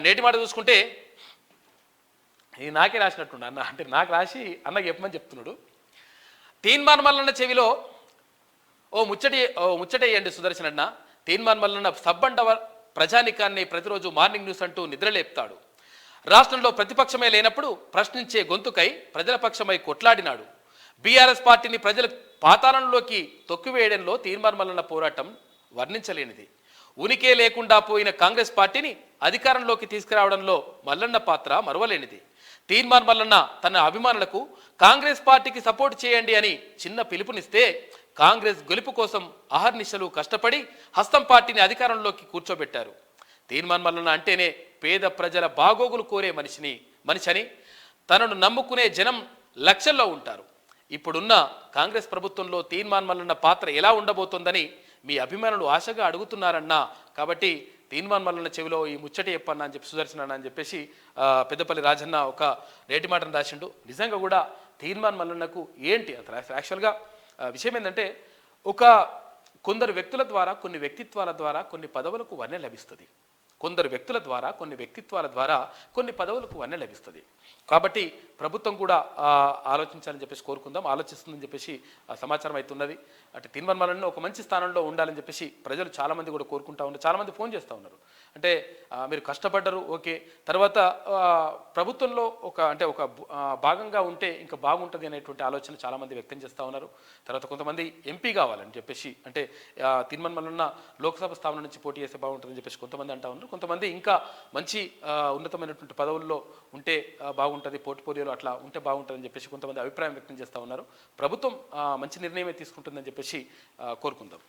నేటి మాట చూసుకుంటే ఇది నాకే రాసినట్టుండ అన్న, అంటే నాకు రాసి అన్నకి చెప్పమని చెప్తున్నాడు. తీన్మార్ మల్లన్న చెవిలో ఓ ముచ్చటేయండి సుదర్శన్ అన్న. తీన్మార్ మల్లన్న సబ్బండవ ప్రజానికాన్ని ప్రతిరోజు మార్నింగ్ న్యూస్ అంటూ నిద్రలేపుతాడు. రాష్ట్రంలో ప్రతిపక్షమే లేనప్పుడు ప్రశ్నించే గొంతుకై ప్రజల పక్షమై కొట్లాడినాడు. బీఆర్ఎస్ పార్టీని ప్రజల పాతాళంలోకి తొక్కివేయడంలో తీన్మార్ మల్లన్న పోరాటం వర్ణించలేనిది. ఉనికే లేకుండా పోయిన కాంగ్రెస్ పార్టీని అధికారంలోకి తీసుకురావడంలో మల్లన్న పాత్ర మరువలేనిది. తీన్మార్ మల్లన్న తన అభిమానులకు కాంగ్రెస్ పార్టీకి సపోర్ట్ చేయండి అని చిన్న పిలుపునిస్తే కాంగ్రెస్ గెలుపు కోసం అహర్నిశలు కష్టపడి హస్తం పార్టీని అధికారంలోకి కూర్చోబెట్టారు. తీన్మార్ మల్లన్న అంటేనే పేద ప్రజల బాగోగులు కోరే మనిషి అని తనను నమ్ముకునే జనం లక్షల్లో ఉంటారు. ఇప్పుడున్న కాంగ్రెస్ ప్రభుత్వంలో తీన్మార్ మల్లన్న పాత్ర ఎలా ఉండబోతోందని మీ అభిమానులు ఆశగా అడుగుతున్నారన్నా. కాబట్టి తీన్మార్ మల్లన్న చెవిలో ఈ ముచ్చట చెప్పన్నా అని చెప్పి సుదర్శన్ అన్న అని చెప్పేసి పెద్దపల్లి రాజన్న ఒక నేటి మాటను రాసిండు. నిజంగా కూడా తీన్మార్ మల్లన్నకు ఏంటి అసలు యాక్చువల్గా విషయం ఏంటంటే కొందరు వ్యక్తుల ద్వారా కొన్ని వ్యక్తిత్వాల ద్వారా కొన్ని పదవులకు వన్నె లభిస్తుంది. కొందరు వ్యక్తుల ద్వారా కొన్ని వ్యక్తిత్వాల ద్వారా కొన్ని పదవులకు వన్నె లభిస్తుంది. కాబట్టి ప్రభుత్వం కూడా ఆలోచించాలని చెప్పేసి కోరుకుందాం, ఆలోచిస్తుందని చెప్పేసి సమాచారం అవుతున్నది. అంటే తీన్మార్ మల్లన్న ఒక మంచి స్థానంలో ఉండాలని చెప్పేసి ప్రజలు చాలామంది కూడా కోరుకుంటా ఉన్నారు. చాలామంది ఫోన్ చేస్తూ ఉన్నారు. అంటే మీరు కష్టపడ్డరు, ఓకే, తర్వాత ప్రభుత్వంలో ఒక భాగంగా ఉంటే ఇంకా బాగుంటుంది అనేటువంటి ఆలోచన చాలామంది వ్యక్తం చేస్తూ ఉన్నారు. తర్వాత కొంతమంది ఎంపీ కావాలని చెప్పేసి, అంటే తీన్మార్ మల్లన్న లోక్సభ స్థానం నుంచి పోటీ చేస్తే బాగుంటుందని చెప్పేసి కొంతమంది అంటా ఉన్నారు. కొంతమంది ఇంకా మంచి ఉన్నతమైనటువంటి పదవుల్లో ఉంటే బాగుంటుంది, పోర్ట్ఫోలియోలో అట్లా ఉంటే బాగుంటుందని చెప్పేసి కొంతమంది అభిప్రాయం వ్యక్తం చేస్తూ ఉన్నారు. ప్రభుత్వం మంచి నిర్ణయమే తీసుకుంటుందని చెప్పేసి కోరుకుందాం.